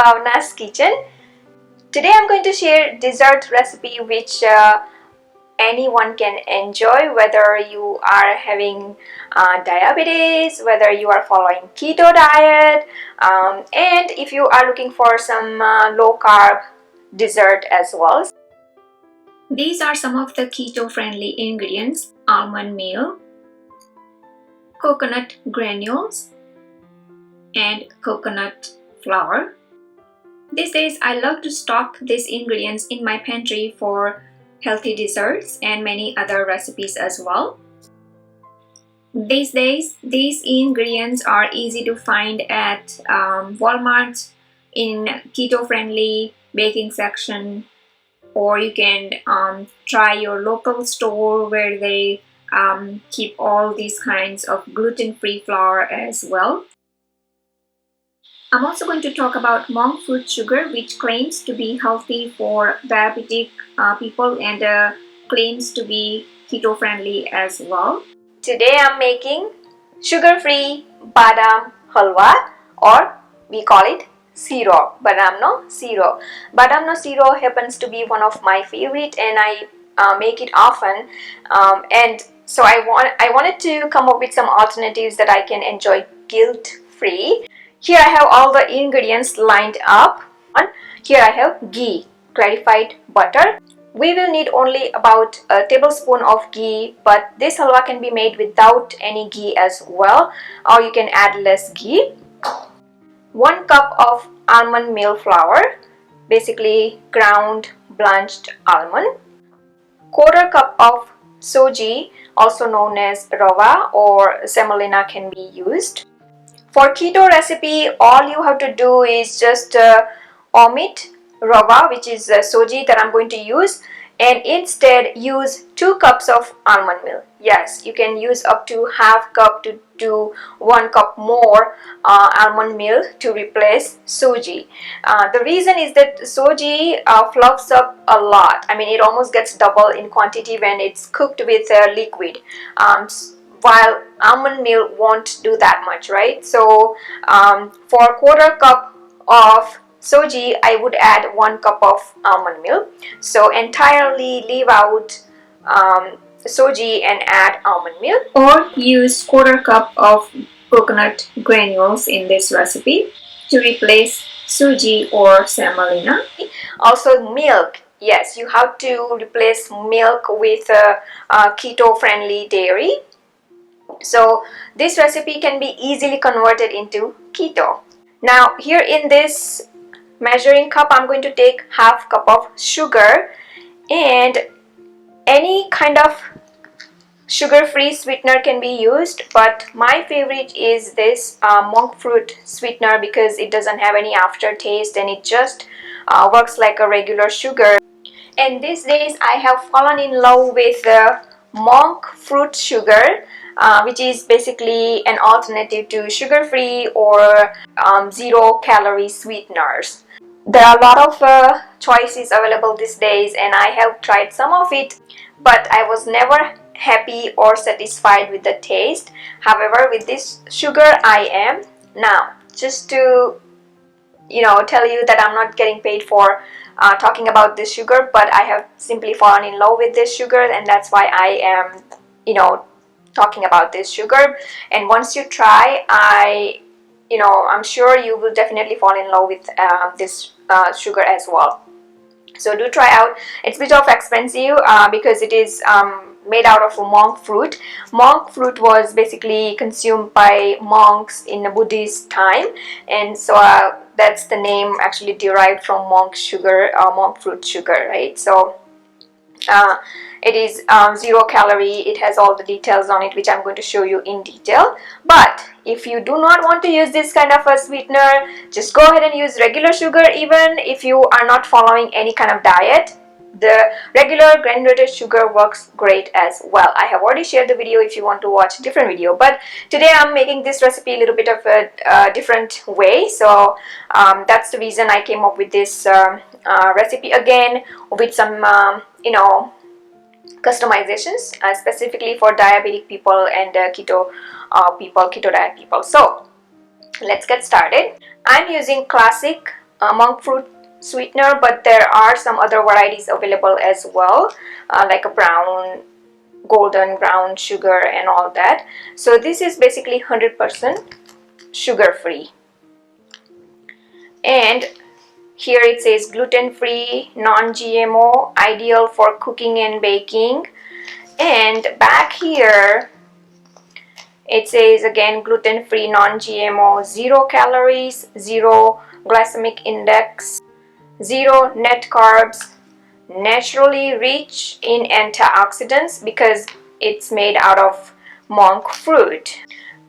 Bhavna's kitchen. Today I'm going to share dessert recipe which anyone can enjoy, whether you are having diabetes, whether you are following keto diet, and if you are looking for some low carb dessert as well. These are some of the keto friendly ingredients: almond meal, coconut granules, and coconut flour. These days I love to stock these ingredients in my pantry for healthy desserts and many other recipes as well. These days these ingredients are easy to find at Walmart in keto friendly baking section, or you can try your local store where they keep all these kinds of gluten-free flour as well. I'm also going to talk about monk fruit sugar, which claims to be healthy for diabetic people and claims to be keto friendly as well. Today I'm making sugar-free Badam Halwa, or we call it Sheero, Badam no Sheero. Badam no Sheero happens to be one of my favorite, and I make it often. And so I wanted to come up with some alternatives that I can enjoy guilt-free. Here I have all the ingredients lined up. Here I have ghee, clarified butter. We will need only about a tablespoon of ghee, but this halwa can be made without any ghee as well, or you can add less ghee. 1 cup of almond meal flour, basically ground blanched almond. 1/4 cup of Sooji, also known as Rava or Semolina, can be used. For keto recipe, all you have to do is just omit Rava, which is Sooji that I'm going to use, and instead use 2 cups of almond meal. Yes, you can use up to ½ cup to 1 cup more almond meal to replace Sooji. The reason is that Sooji fluffs up a lot. I mean, it almost gets double in quantity when it's cooked with liquid. While almond meal won't do that much, right? So for 1/4 cup of Sooji, I would add 1 cup of almond meal. So entirely leave out Sooji and add almond meal, or use 1/4 cup of coconut granules in this recipe to replace Sooji or semolina. Also milk. Yes, you have to replace milk with keto friendly dairy. So this recipe can be easily converted into keto. Now here in this measuring cup, I'm going to take ½ cup of sugar, and any kind of sugar-free sweetener can be used, but my favorite is this monk fruit sweetener because it doesn't have any aftertaste and it just works like a regular sugar. And these days I have fallen in love with the monk fruit sugar, which is basically an alternative to sugar-free or zero-calorie sweeteners. There are a lot of choices available these days, and I have tried some of it, but I was never happy or satisfied with the taste. However, with this sugar I am. Now, just to tell you that I'm not getting paid for talking about this sugar, but I have simply fallen in love with this sugar, and that's why I am talking about this sugar. And once you try, I'm sure you will definitely fall in love with this sugar as well. So do try out. It's a bit of expensive because it is made out of monk fruit. Monk fruit was basically consumed by monks in the Buddhist time, and so that's the name actually derived from monk sugar, monk fruit sugar, right? So it is 0 calorie. It has all the details on it, which I'm going to show you in detail. But if you do not want to use this kind of a sweetener, just go ahead and use regular sugar. Even if you are not following any kind of diet, the regular granulated sugar works great as well. I have already shared the video if you want to watch a different video, but today I'm making this recipe a little bit of a different way. So that's the reason I came up with this recipe again with some customizations specifically for diabetic people and keto diet people. So let's get started. I'm using classic monk fruit sweetener, but there are some other varieties available as well, like a brown, golden brown sugar and all that. So this is basically 100% sugar free. And here it says gluten-free, non-GMO, ideal for cooking and baking. And back here it says again gluten-free, non-GMO, 0 calories, 0 glycemic index, 0 net carbs, naturally rich in antioxidants because it's made out of monk fruit,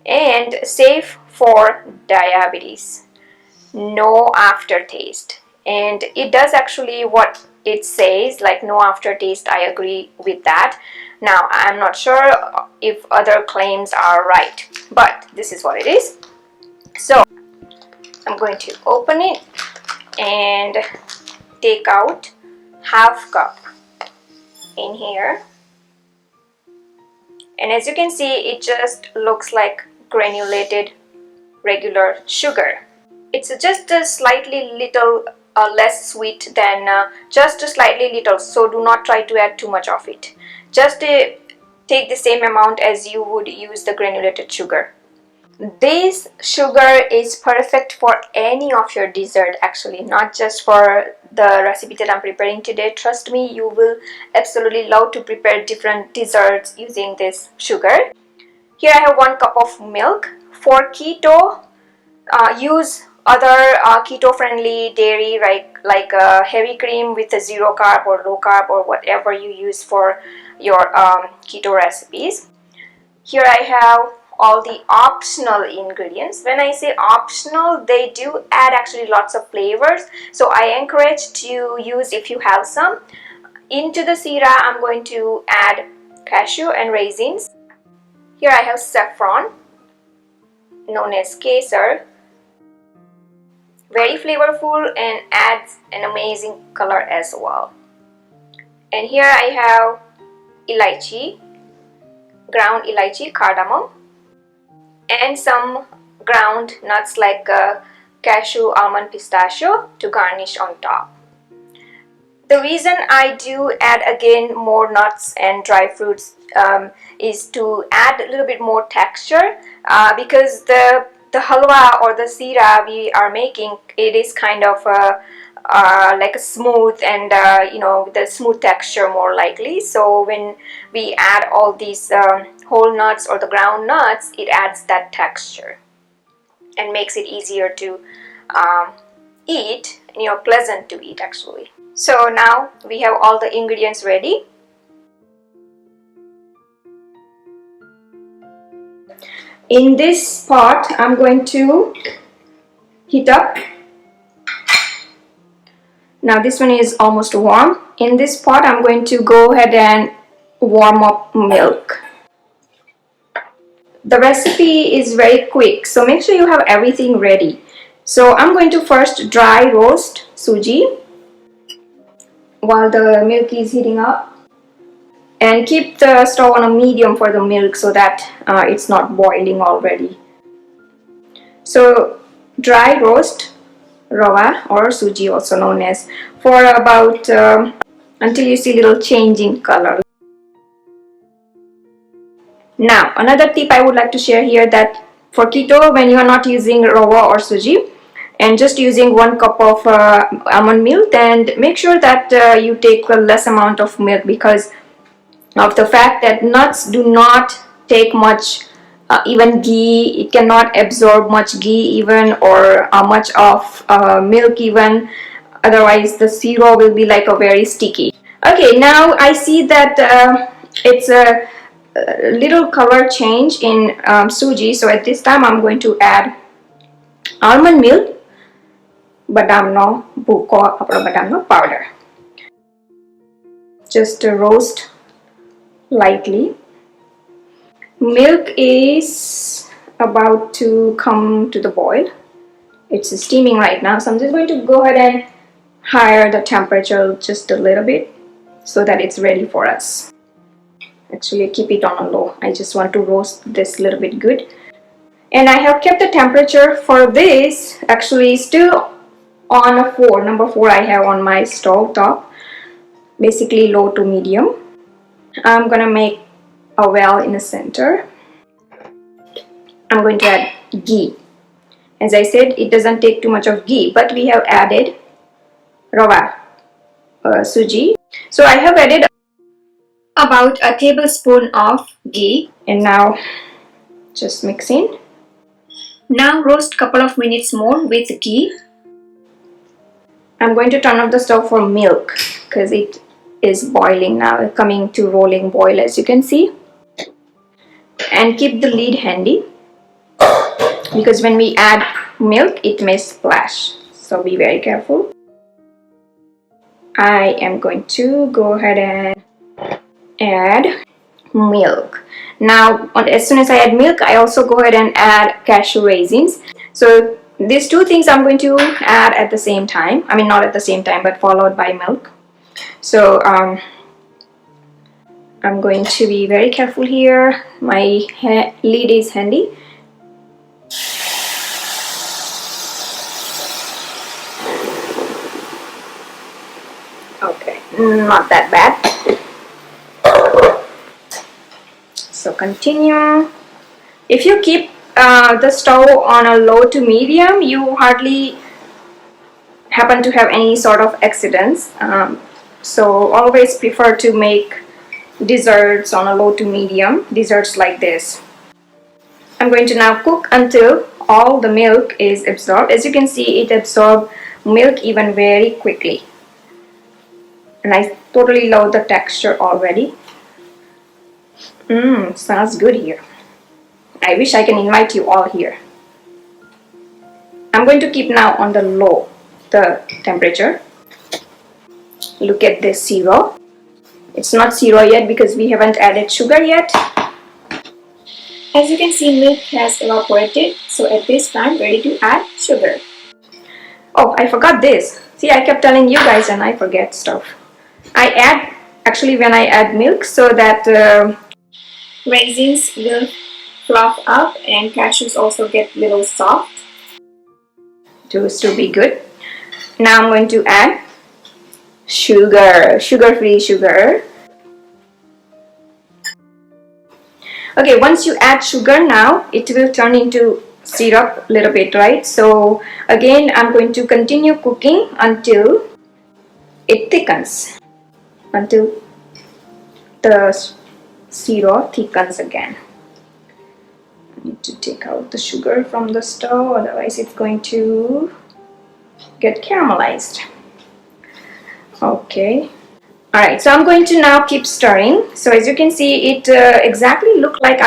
and safe for diabetes, no aftertaste. And it does actually what it says, like no aftertaste. I agree with that. Now I'm not sure if other claims are right, but this is what it is. So I'm going to open it and take out half cup in here, and as you can see, it just looks like granulated regular sugar. It's just a slightly little less sweet than just a slightly little, so do not try to add too much of it. Just take the same amount as you would use the granulated sugar. This sugar is perfect for any of your dessert, actually, not just for the recipe that I'm preparing today. Trust me, you will absolutely love to prepare different desserts using this sugar. Here I have 1 cup of milk. For keto, use other keto-friendly dairy, like heavy cream with a 0 carb or low carb or whatever you use for your keto recipes. Here I have all the optional ingredients. When I say optional, they do add actually lots of flavors, so I encourage to use if you have some. Into the sira, I'm going to add cashew and raisins. Here I have saffron, known as kesar. Very flavorful and adds an amazing color as well. And here I have elaichi, ground elaichi, cardamom, and some ground nuts like cashew, almond, pistachio to garnish on top. The reason I do add again more nuts and dry fruits is to add a little bit more texture, because the halwa or the sira we are making, it is kind of like a smooth and the smooth texture more likely. So when we add all these whole nuts or the ground nuts, it adds that texture and makes it easier to eat, and pleasant to eat actually. So now we have all the ingredients ready. In this pot, I'm going to heat up. Now this one is almost warm. In this pot, I'm going to go ahead and warm up milk. The recipe is very quick, so make sure you have everything ready. So I'm going to first dry roast Sooji while the milk is heating up. And keep the stove on a medium for the milk so that it's not boiling already. So dry roast Rava or Sooji, also known as, for about until you see little change in color. Now another tip I would like to share here, that for keto, when you are not using Rava or Sooji and just using 1 cup of almond milk, then make sure that you take a less amount of milk, because of the fact that nuts do not take much even ghee. It cannot absorb much ghee even, or much of milk even, otherwise the syrup will be like a very sticky. Okay, now I see that it's a little color change in Sooji, so at this time I'm going to add almond milk, badam no buko or badam no powder. Just roast lightly. Milk is about to come to the boil. It's steaming right now, so I'm just going to go ahead and higher the temperature just a little bit so that it's ready for us. Actually, keep it on a low. I just want to roast this a little bit good. And I have kept the temperature for this actually still on a 4, number 4 I have on my stove top, basically low to medium. I'm gonna make a well in the center. I'm going to add ghee. As I said, it doesn't take too much of ghee, but we have added Rava, Sooji. So I have added about a tablespoon of ghee, and now just mix in. Now roast couple of minutes more with ghee. I'm going to turn off the stove for milk because it is boiling now, coming to rolling boil as you can see. And keep the lid handy because when we add milk it may splash, so be very careful. I am going to go ahead and add milk. Now as soon as I add milk, I also go ahead and add cashew raisins. So these two things I'm going to add at the same time. I mean, not at the same time, but followed by milk. So I'm going to be very careful here. My lid is handy. Okay, not that bad. So continue. If you keep the stove on a low to medium, you hardly happen to have any sort of accidents. So always prefer to make desserts on a low to medium, desserts like this. I'm going to now cook until all the milk is absorbed. As you can see, it absorbs milk even very quickly. And I totally love the texture already. Smells good here. I wish I can invite you all here. I'm going to keep now on the low, the temperature. Look at this zero. It's not zero yet because we haven't added sugar yet. As you can see, milk has evaporated. So at this time, ready to add sugar. Oh, I forgot this. See, I kept telling you guys and I forget stuff. I add, actually when I add milk, so that raisins will fluff up and cashews also get a little soft. To be good. Now I'm going to add sugar, sugar-free sugar. Okay, once you add sugar now, it will turn into syrup a little bit, right? So again, I'm going to continue cooking until it thickens, until the syrup thickens again. I need to take out the sugar from the stove, otherwise it's going to get caramelized. Okay. Alright, so I'm going to now keep stirring. So as you can see, it exactly looked like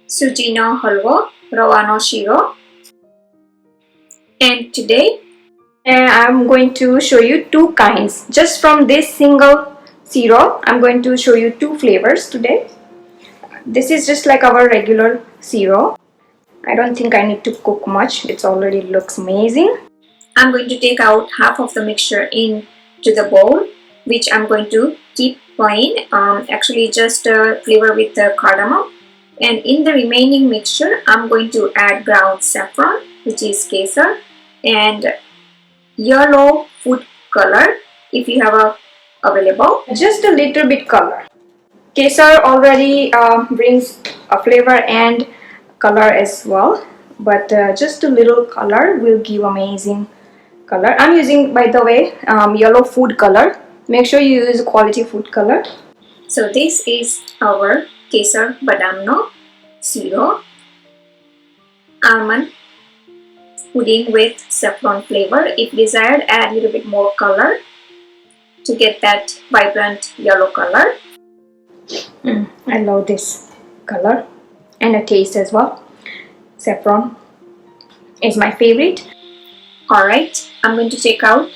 Sooji no Halwa Sheero. And today I'm going to show you two kinds. Just from this single syrup, I'm going to show you two flavors today. This is just like our regular syrup. I don't think I need to cook much. It already looks amazing. I'm going to take out half of the mixture into the bowl, which I'm going to keep plain, actually just flavor with the cardamom. And in the remaining mixture, I'm going to add ground saffron, which is kesar, and yellow food color if you have available. Just a little bit color. Kesar already brings a flavor and color as well, but just a little color will give amazing color. I'm using, by the way, yellow food color. Make sure you use quality food color. So this is our Kesar Badam Sheero almond pudding with saffron flavor. If desired, add a little bit more color to get that vibrant yellow color. I love this color and the taste as well. Saffron is my favorite. Alright, I'm going to take out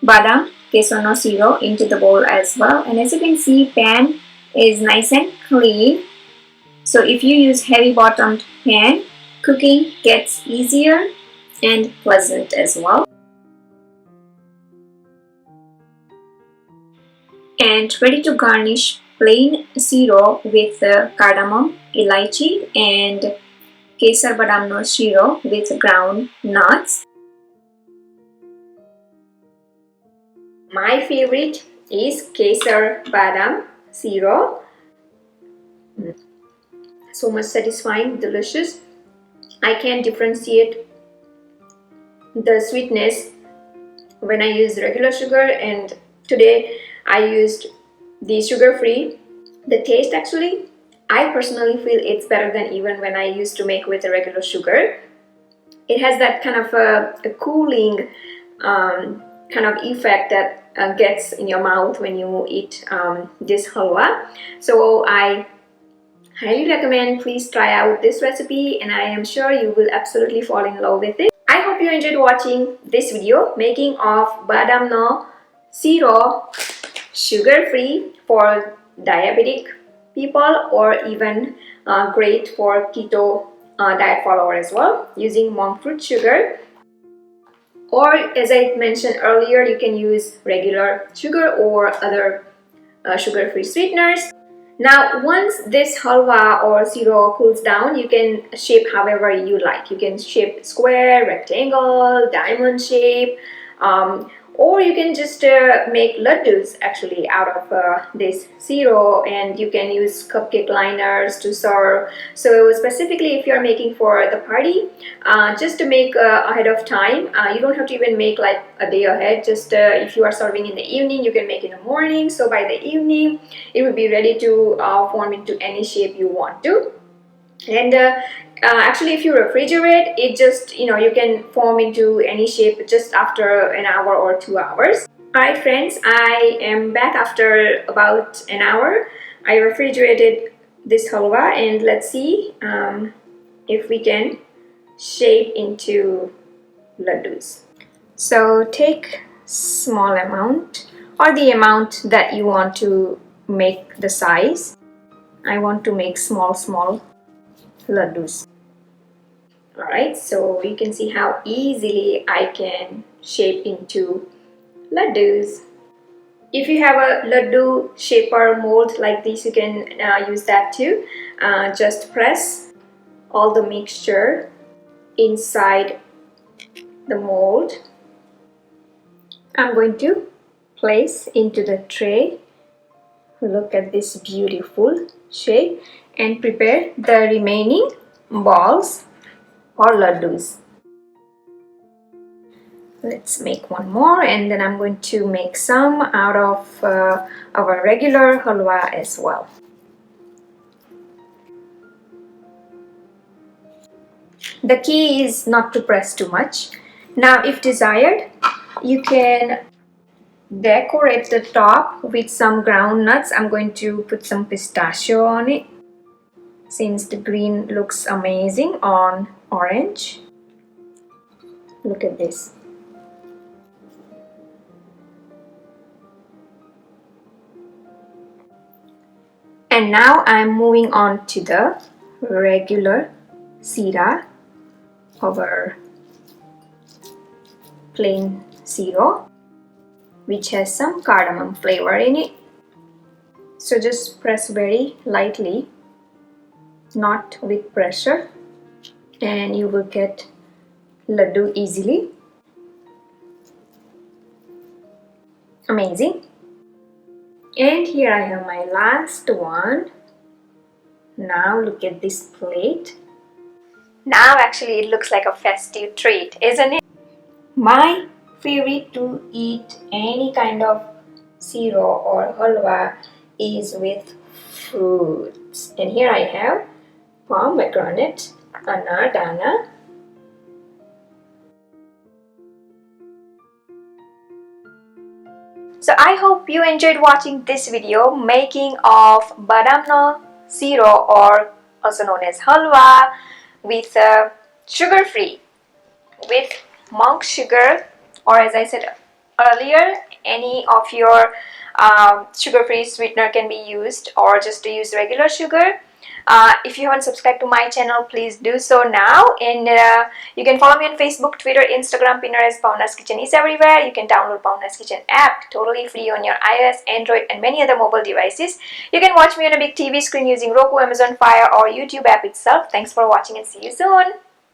Badam Halwa Sheero into the bowl as well. And as you can see, pan is nice and clean. So if you use heavy bottomed pan, cooking gets easier and pleasant as well. And ready to garnish plain sheero with cardamom, elaichi, and Kesar Badam Sheero with ground nuts. My favorite is Kesar Badam Sheero. So much satisfying, delicious. I can differentiate the sweetness when I use regular sugar, and today I used the sugar-free. The taste, actually, I personally feel it's better than even when I used to make with a regular sugar. It has that kind of a cooling kind of effect that gets in your mouth when you eat this halwa. So I highly recommend, please try out this recipe, and I am sure you will absolutely fall in love with it. I hope you enjoyed watching this video making of Badam Halwa Sheero, sugar-free for diabetic people, or even great for keto diet follower as well, using monk fruit sugar. Or as I mentioned earlier, you can use regular sugar or other sugar-free sweeteners. Now, once this halwa or sheero cools down, you can shape however you like. You can shape square, rectangle, diamond shape, or you can just make laddus actually out of this sheero, and you can use cupcake liners to serve. So specifically if you are making for the party, just to make ahead of time. You don't have to even make like a day ahead. Just if you are serving in the evening, you can make in the morning, so by the evening it will be ready to form into any shape you want to. And actually, if you refrigerate it, just you can form into any shape just after an hour or 2 hours. Alright friends, I am back after about an hour. I refrigerated this halwa, and let's see if we can shape into laddus. So take small amount, or the amount that you want to make the size. I want to make small laddus. Alright, so you can see how easily I can shape into laddus. If you have a laddu shaper mold like this, you can use that too. Just press all the mixture inside the mold. I'm going to place into the tray. Look at this beautiful shape, and prepare the remaining balls or laddus. Let's make one more, and then I'm going to make some out of our regular halwa as well. The key is not to press too much. Now, if desired, you can decorate the top with some ground nuts. I'm going to put some pistachio on it, since the green looks amazing on orange. Look at this. And now I'm moving on to the regular sheera, our plain sheero, which has some cardamom flavor in it. So just press very lightly, not with pressure, and you will get laddu easily. Amazing. And here I have my last one. Now look at this plate. Now actually it looks like a festive treat, isn't it? My favorite to eat any kind of sheero or halwa is with fruits. And here I have pomegranate, anardana, so I hope you enjoyed watching this video making of Badam Halwa Sheero, or also known as halwa, with sugar-free, with monk sugar, or as I said earlier, any of your sugar-free sweetener can be used, or just to use regular sugar. If you haven't subscribed to my channel, please do so now. And you can follow me on Facebook, Twitter, Instagram, Pinterest. Bhavna's Kitchen is everywhere. You can download Bhavna's Kitchen app totally free on your iOS, Android, and many other mobile devices. You can watch me on a big TV screen using Roku, Amazon Fire, or YouTube app itself. Thanks for watching, and see you soon.